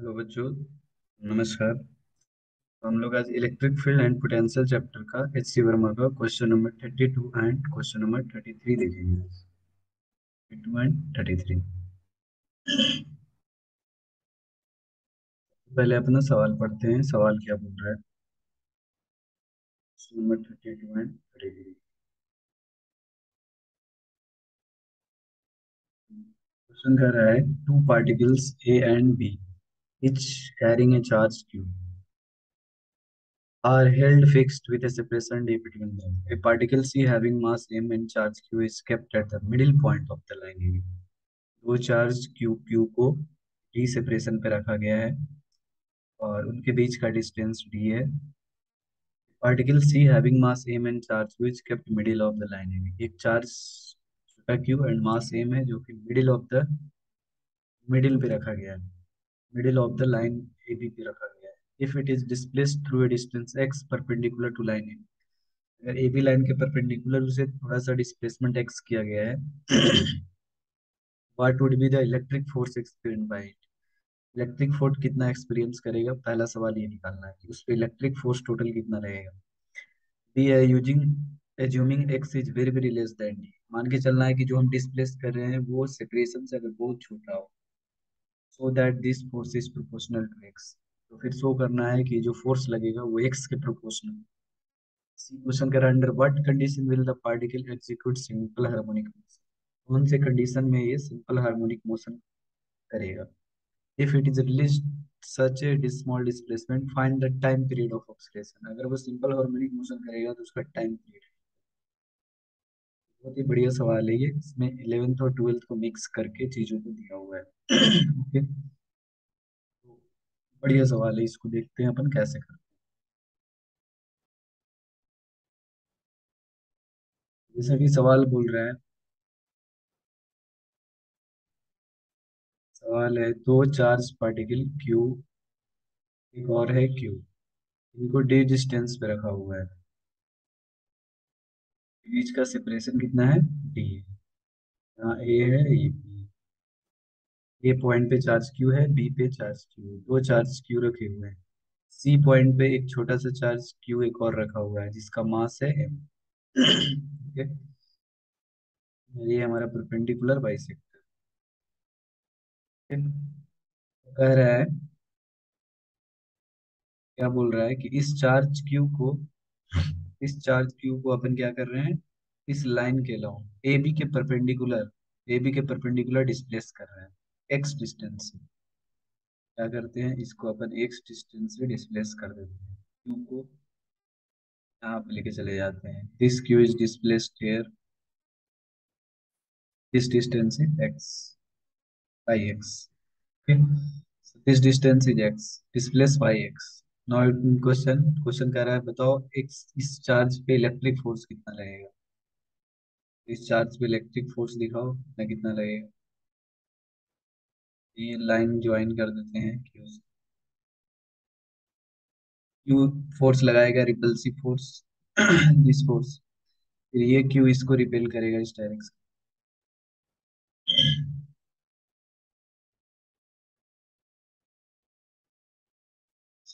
Hello बच्चों। नमस्कार। हम लोग आज electric field and potential chapter का एच सी वर्मा का question number 32 and question number 33 देखेंगे। 32 एंड 33। पहले अपना सवाल पढ़ते हैं, सवाल क्या बोल रहा है। Question number 32 and 33। क्वेश्चन कह रहा है two particles A and B each carrying a charge q are held fixed with a separation d between them. A particle c having mass m and charge q is kept at the middle point of the line AB. दो charge Q Q को D separation पे रखा गया है और उनके बीच का डिस्टेंस डी है। Particle C having mass M and charge Q is kept middle of the line है। एक चार्ज छोटा क्यू एंड मास एम है जो कि मिडिल पे रखा गया है। Middle of the line A B पे रखा गया है। If it is displaced through a distance X perpendicular to line A, अगर ए बी लाइन के परपेंडिकुलर उसे थोड़ा सा डिस्प्लेसमेंट एक्स किया गया है what would be the electric force experienced by it. Electric force कितना एक्सपीरियंस करेगा, पहला सवाल ये निकालना है कि उस पर इलेक्ट्रिक फोर्स टोटल कितना रहेगा। डी है using assuming x is very very less than D. मान के चलना है कि जो हम डिस्प्लेस कर रहे हैं वो सेपरेशन से अगर बहुत छोटा हो, so that this force is proportional to X. तो फिर शो करना है कि जो फोर्स लगेगा वो एक्स के प्रोपोर्शनल। सी क्वेश्चन कर under what condition will the particle execute simple harmonic motion. कौन से कंडीशन में ये सिंपल हार्मोनिक मोशन करेगा। If it is released such a small displacement, find the time period of oscillation। अगर वो simple harmonic motion करेगा तो उसका टाइम पीरियड। बहुत ही बढ़िया सवाल है ये, इसमें 11th और 12th को मिक्स करके चीजों को दिया हुआ है। ओके, तो बढ़िया सवाल है, इसको देखते हैं अपन कैसे करते हैं। जैसा कि सवाल बोल रहा है, सवाल है दो चार्ज पार्टिकल क्यू, एक और है क्यू, इनको डी डिस्टेंस पे रखा हुआ है। बीच का सेपरेशन कितना है, डी। यहाँ ए है, ये बी। ए पॉइंट पे चार्ज क्यू है, बी पे चार्ज क्यू है, दो चार्ज क्यू रखे हुए हैं। सी पॉइंट पे एक छोटा सा चार्ज क्यू एक और रखा हुआ है जिसका मास है एम। ठीक है, ये हमारा परपेंडिकुलर बाइसेक्टर। कह रहा है, क्या बोल रहा है कि इस चार्ज क्यू को अपन क्या कर रहे हैं, इस लाइन के अलावा ए बी के परपेंडिकुलर डिस्प्लेस कर रहे हैं एक्स डिस्टेंस से। क्या करते हैं, इसको अपन एक्स डिस्टेंस से डिस्प्लेस कर देते हैं। क्यू को यहाँ पे लेके चले जाते हैं। This Q is displaced here, this distance is x by x. This distance is x, displace by x. Now question question कह रहा है बताओ एक्स इस चार्ज पे इलेक्ट्रिक फोर्स कितना लगेगा। इस चार्ज पे इलेक्ट्रिक फोर्स दिखाओ कितना कितना लगेगा। ये लाइन ज्वाइन कर देते हैं क्यू से। क्यू फोर्स लगाएगा रिपल्सिव फोर्स दिस फोर्स, फिर ये क्यू इसको रिपेल करेगा इस डायरेक्शन।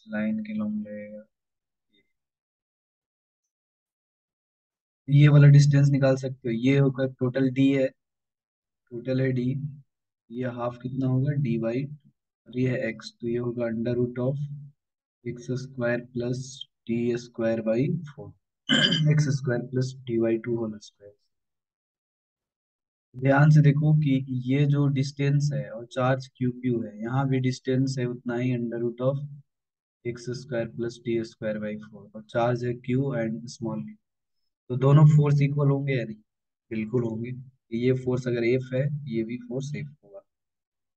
लाइन के लॉन्ग लगेगा। ये वाला डिस्टेंस निकाल सकते हो, ये होगा टोटल डी है, टोटल है डी। ये हाफ कितना होगा, डी बाई, और ये है एक्स, तो ये होगा under root of X square plus D square by 4। X square plus D by 2 whole square. ध्यान से देखो कि ये जो डिस्टेंस है और चार्ज क्यू क्यू है, यहाँ भी डिस्टेंस है उतना ही under root of X square plus D square by 4, और चार्ज है क्यू एंड स्मॉल क्यू। तो दोनों फोर्स इक्वल होंगे या नहीं, बिल्कुल होंगे। ये फोर्स अगर एफ है, ये भी फोर्स एफ होगा।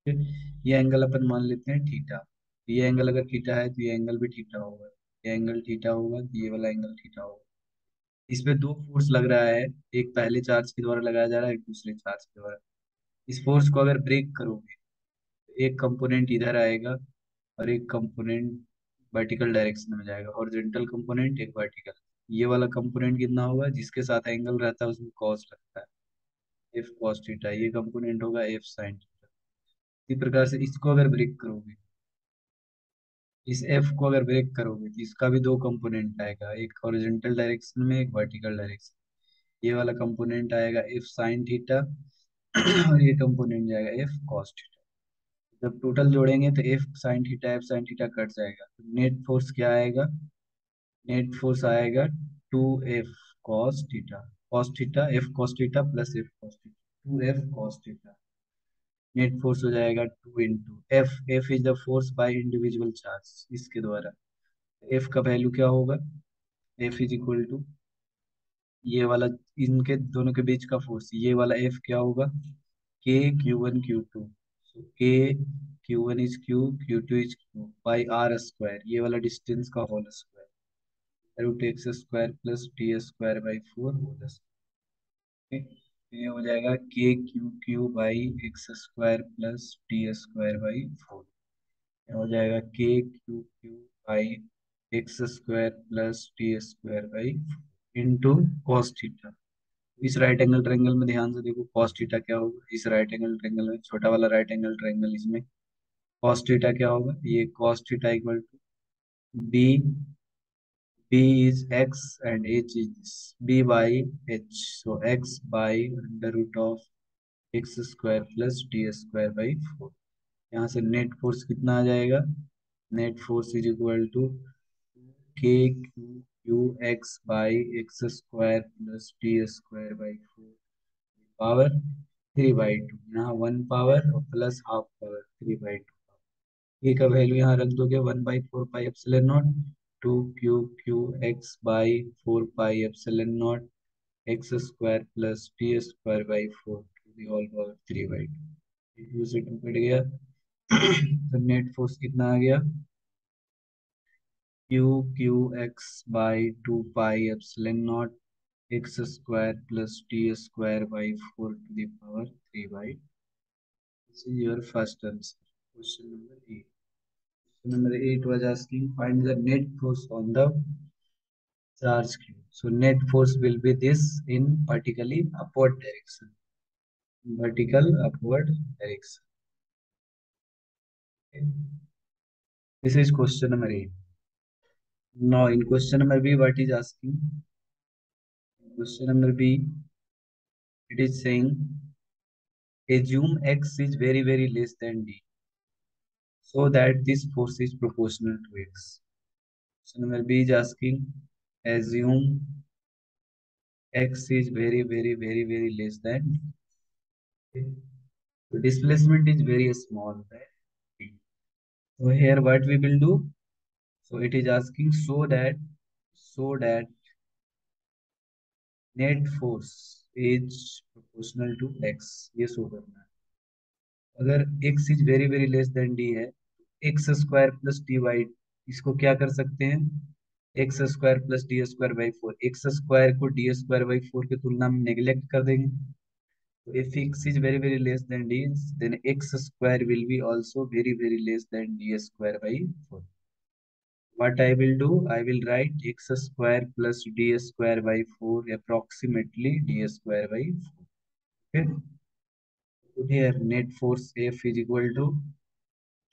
ठीक? ये एंगल अपन मान लेते हैं थीटा। ये एंगल अगर थीटा है तो ये एंगल भी थीटा होगा। ये एंगल थीटा होगा तो ये वाला एंगल थीटा होगा। इस पे दो फोर्स लग रहा है, एक पहले चार्ज के द्वारा लगाया जा रहा है, एक दूसरे चार्ज के द्वारा। इस फोर्स को अगर ब्रेक करोगे तो एक कंपोनेंट इधर आएगा और एक कंपोनेंट वर्टिकल डायरेक्शन में जाएगा, हॉरिजॉन्टल कंपोनेंट एक वर्टिकल। ये वाला कंपोनेंट कितना होगा, जिसके साथ एंगल रहता है उसमें कॉस लगता है, एफ कॉस थीटा। ये कंपोनेंट होगा एफ साइन थीटा। इसी प्रकार से इसको अगर ब्रेक करोगे इस एफ को अगर ब्रेक करोगे तो इसका भी दो कंपोनेंट आएगा, एक हॉरिजॉन्टल डायरेक्शन में, एक वर्टिकल डायरेक्शन। ये वाला कंपोनेंट आएगा एफ साइन थीटा और ये कंपोनेंट जाएगा एफ कॉस थीटा। जब टोटल जोड़ेंगे तो एफ साइन थीटा कट जाएगा, तो नेट फोर्स क्या आएगा? नेट फोर्स आएगा two F cos theta F cos theta plus F cos theta, two F cos theta. Net force हो जाएगा two into F, F is the force by individual charge, इसके द्वारा। F का value क्या होगा? F is equal to ये वाला, इनके दोनों के बीच का फोर्स, ये वाला एफ क्या होगा? के Q1 Q2। So K Q1 is Q, Q2 is Q by R square, ये वाला डिस्टेंस का whole square, root X square plus T square by four whole square. ये हो जाएगा K Q Q by X square plus T square by four. हो जाएगा K Q Q by X square plus T square by into cos theta. इस right angle triangle में ध्यान से देखो कॉस थीटा क्या होगा, इस राइट एंगल ट्रायंगल में, छोटा वाला राइट एंगल ट्रायंगल, इसमें कॉस थीटा क्या होगा? ये cos theta equal to B, B is X and H is B by H, so X by under root of X square plus T square by four. यहाँ से net force कितना आ जाएगा? Net force is equal to K Q Q X by X square plus T square by four power three by two, यहाँ one power और plus half power three by two. A का value यहाँ रख दोगे, one by four pi epsilon naught two Q Q X by four pi epsilon naught X square plus T square by four to the whole power three by two. Two से two cut गया तो net force कितना आ गया? Q Q X by two pi epsilon naught X square plus T square by four to the power three by. This is your first answer. Question number 8. Question number 8 was asking find the net force on the charge q. So net force will be this in vertically upward direction. Vertical upward direction. Okay. This is question number 8. Now in question number B, what is asking? Question number B, it is saying assume x is very less than d, so that this force is proportional to x. Question number B is asking assume x is very less than, okay. So displacement is very small, right? So here what we will do? So it is asking so that net force is proportional to x, ये show करना है। अगर x is very less than d है, X square plus D Y, इसको क्या कर सकते हैं? X square plus D square by four, X square को डी स्क्वायर बाई फोर की तुलना में नेग्लेक्ट कर देंगे। So if x is very less than d, then x square will be also very less than d square by 4. What I will do, I will write x square plus d square by 4 approximately d square by 4. Okay. So here net force F is equal to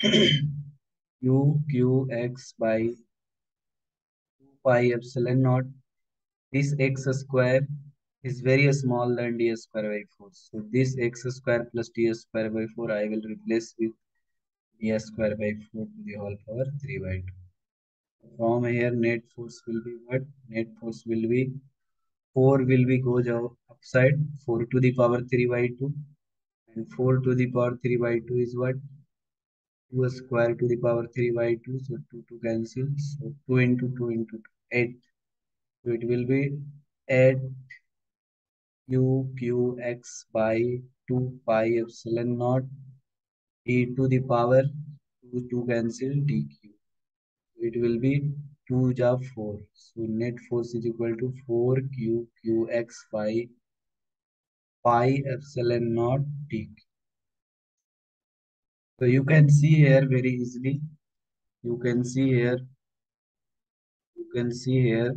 q q x by 2 pi epsilon naught. This x square is very small than d square by 4. So this x square plus d square by 4 I will replace with d square by 4 to the whole power 3 by 2. From here net force will be what? Net force will be 4 will be goes out upside, 4 to the power 3 by 2, and 4 to the power 3 by 2 is what? 2 square to the power 3 by 2, so 2 cancel, so 2 into 2 into 2, 8. So it will be 8 q q x by 2 pi epsilon naught e to the power 2 cancel dq. It will be 2 ja 4. So net force is equal to 4 q q x by pi epsilon naught dq. So you can see here very easily. You can see here. You can see here.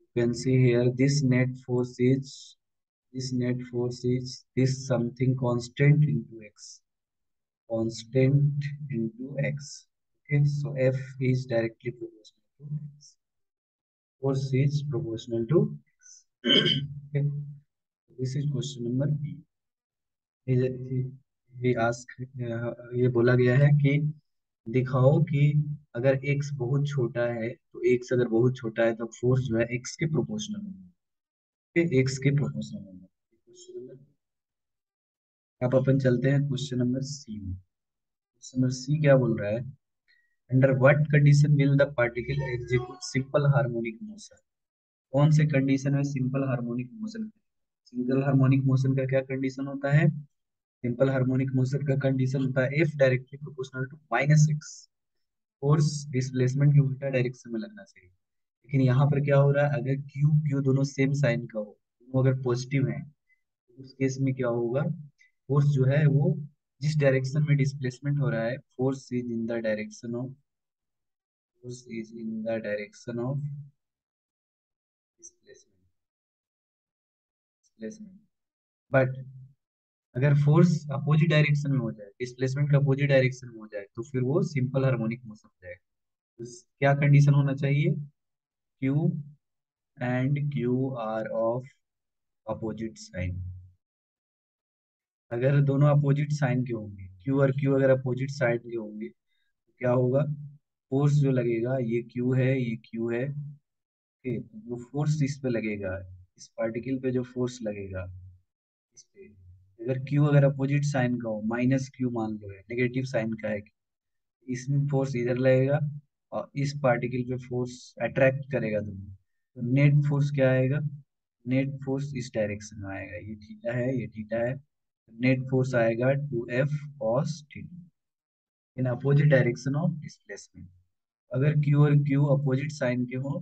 You can see here. This net force is this something constant into x. Constant into x. Okay, so F is directly proportional to X. Force is proportional to X. Okay, this is question number B. ये ask ये बोला गया है कि दिखाओ कि अगर x बहुत छोटा है तो x अगर बहुत छोटा है तो फोर्स जो है x के प्रोपोर्शनल होगा। Okay, x के प्रोपोर्शनल होगा। क्वेश्चन नंबर, अब अपन चलते हैं क्वेश्चन नंबर सी में। क्वेश्चन नंबर सी क्या बोल रहा है? Under what condition will the particle execute simple harmonic motion? कौन से कंडीशन में simple harmonic motion? Simple harmonic motion का क्या कंडीशन होता है? सिंपल हार्मोनिक मोशन का कंडीशन होता है F directly proportional to minus X. Force displacement के उल्टा डायरेक्शन में लगना चाहिए। लेकिन यहाँ पर क्या हो रहा है, अगर क्यू क्यू दोनों सेम साइन का हो, दोनों अगर पॉजिटिव हैं, तो उस केस में क्या होगा? फोर्स जो है वो जिस डायरेक्शन में डिस्प्लेसमेंट हो रहा है, force is in the direction of displacement displacement. But अगर फोर्स अपोजिट डायरेक्शन में हो जाए, डिस्प्लेसमेंट का अपोजिट डायरेक्शन में हो जाए, तो फिर वो सिंपल हार्मोनिक मोशन हो जाएगा। तो क्या कंडीशन होना चाहिए? Q and Q are of opposite sign. अगर दोनों अपोजिट साइन के होंगे, क्यू और क्यू अगर अपोजिट साइड के होंगे, तो क्या होगा? फोर्स जो लगेगा, ये क्यू है ये क्यू है, ठीक, जो फोर्स इस पे लगेगा, इस पार्टिकल पे जो फोर्स लगेगा इस पे, अगर क्यू अगर अपोजिट साइन का हो, माइनस क्यू मान लो है, नेगेटिव साइन का है, इसमें फोर्स इधर लगेगा और इस पार्टिकल पे फोर्स अट्रैक्ट करेगा दोनों, तो नेट फोर्स क्या आएगा? नेट फोर्स इस डायरेक्शन में आएगा, ये थीटा है ये थीटा है, नेट फोर्स आएगा 2F cos theta in opposite direction of displacement. अगर क्यू और क्यू अपोजिट साइन के हो,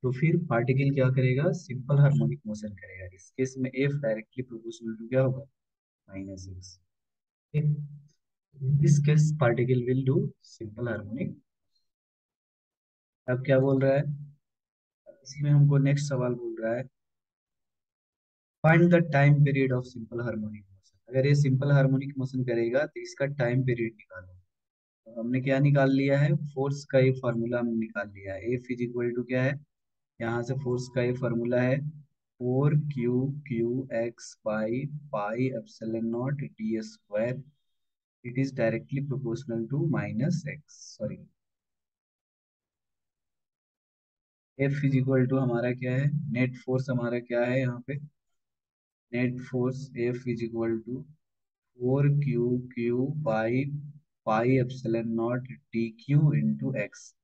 तो फिर पार्टिकल क्या करेगा? सिंपल हार्मोनिक मोशन करेगा। इस केस में एफ डायरेक्टली प्रोपोर्शनल टू क्या होगा? Minus x. This case particle will do simple harmonic. अब क्या बोल रहा है? इसी में हमको नेक्स्ट सवाल बोल रहा है, find the time period of simple harmonic motion. अगर ये सिंपल हार्मोनिक मोशन करेगा तो इसका टाइम पीरियड निकालो। तो हमने क्या निकाल लिया है? फोर्स का ये फार्मूला हमने निकाल लिया है। एफ इज इक्वल टू क्या है? यहाँ से फोर्स का ये फार्मूला है 4 Q by pi epsilon naught D square. It is directly proportional to minus X, sorry. F is equal to हमारा क्या है? नेट फोर्स हमारा क्या है यहाँ पे? Net force F is equal to 4 Q by pi epsilon naught D Q into X.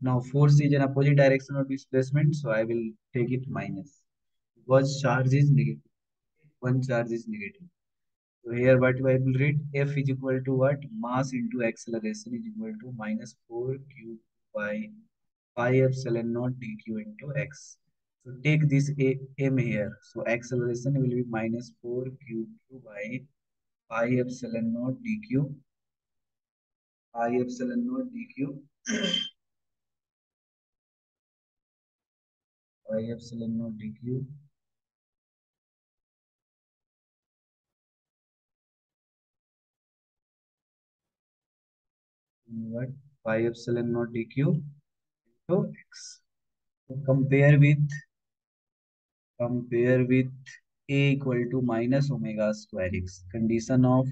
Now force is an opposite direction of displacement, so I will take it minus because charge is negative. One charge is negative. So here what I will read, F is equal to what? Mass into acceleration is equal to minus 4 q by pi epsilon naught dq into x. So take this m here. So acceleration will be minus 4 q by pi epsilon naught dq, pi epsilon naught dq, pi epsilon naught dq, what? Pi epsilon naught dq into x. So compare with a equal to minus omega square x. Condition of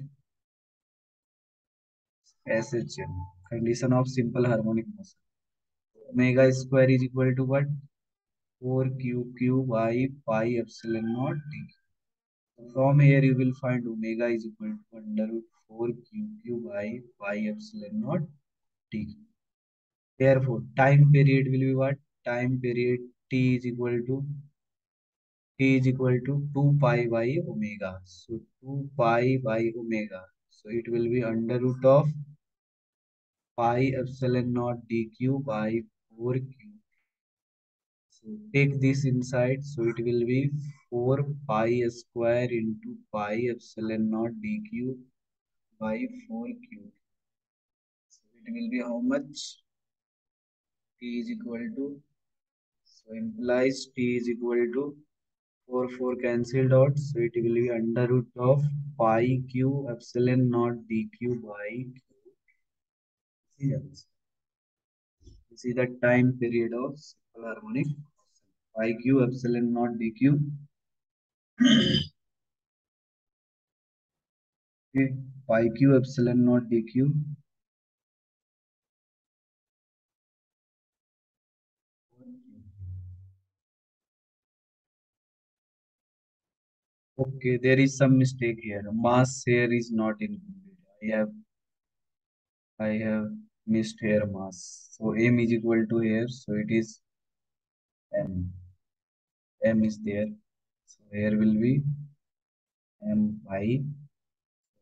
simple harmonic motion. Omega square is equal to what? 4 q by pi epsilon naught d. From here you will find omega is equal to under root 4 q by pi epsilon naught d. Therefore, time period will be what? Time period t is equal to 2 pi by omega. So 2 pi by omega. So it will be under root of pi epsilon naught dq by 4q. So take this inside. So it will be 4 pi square into pi epsilon naught dq by 4q. So it will be how much? T is equal to, so implies T is equal to 4 cancelled out. So it will be under root of pi q epsilon naught dq by q. This is the time period of simple harmonic motion. I Q epsilon naught D Q. Pi Q epsilon naught D Q. Okay, there is some mistake here. Mass here is not included. I have missed here mass. So m is equal to here. So it is m. M is there. So here will be m pi.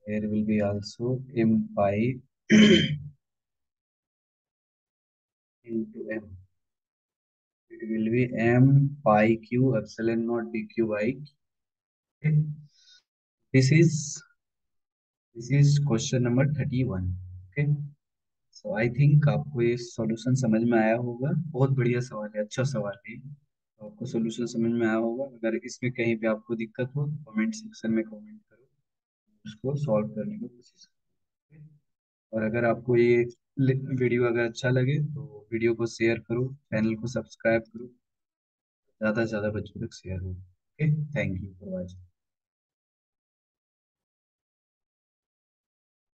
Here will be also m pi into m. It will be m pi q epsilon naught dq by. Okay. This is this is question number 31. Okay. So I think आपको ये solution समझ में आया होगा। बहुत बढ़िया सवाल है, अच्छा सवाल है। तो आपको सॉल्यूशन समझ में आया होगा। अगर इसमें कहीं पे आपको दिक्कत हो तो कमेंट सेक्शन में कमेंट करो, उसको सॉल्व करने की कोशिश करो। और अगर आपको ये वीडियो अगर अच्छा लगे तो वीडियो को शेयर करो, चैनल को सब्सक्राइब करो, ज़्यादा से ज़्यादा बच्चों तक शेयर हो। Okay, thank you for watching.